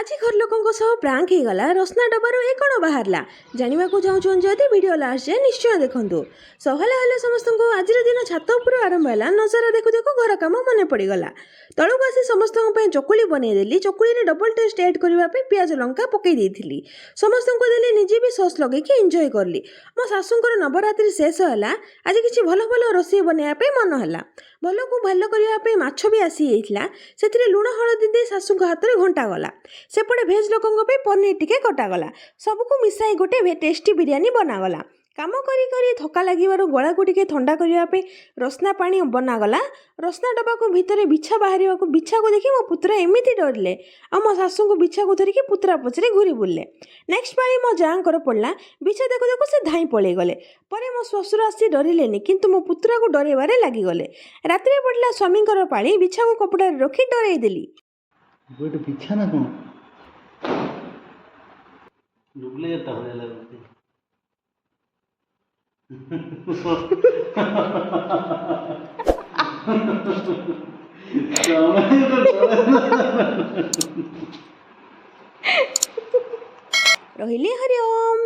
आज घर लोकों सह प्रांक हो गला रसना डबार ए कौन बाहर जानवा को चाहूँ जदि वीडियो लास्ट जाए निश्चय देखूँ सहला हेल्ले समस्त को आज दिन छात उपर आरंभ है नजर देखु देखु घर कम मन पड़गला तलू आसी समस्त चकुली बनईदेली चकुली डबल टेस्ट एड करने पियाज लंका पकई देती समस्त को देली निजे भी सस लगे एंजय करली मो शाशुंकर नवरात्रि शेष है आज किसी भल भल रोषे बनवाई मन है भल को भल करने माछ भी आसी जाइला से लुण हलदी दे शाशु हाथ में घंटा गला सेपटे भेज लोकों पनीर टिके कटागला सबको मिसाई गोटे टेस्टी बिरयानी बनागला काम करी करी थका लगे गला को टिके ठंडा करने रसना पानी बनागला रसना डबा को भितर बिछा बाहर बिछा को देखी मो पुत्रा एमती डरले आ मो शाशु को बिछा को धरिकी पुत्रा पचरे घूरी बुलले नेक्स्ट पाली मो जाँकर पड़ा बिछा देखु देखु से धाई पलि गले पर मो श्वशुर आसी डरिले किंतु मो पुत्रा को डरवे लगिगले राति पड़ा स्वामी पाली बिछा को कपड़ा रखी डरई देली बिछा ना कौन डुप्लीकेट होने लगती रहिले हरि ओम।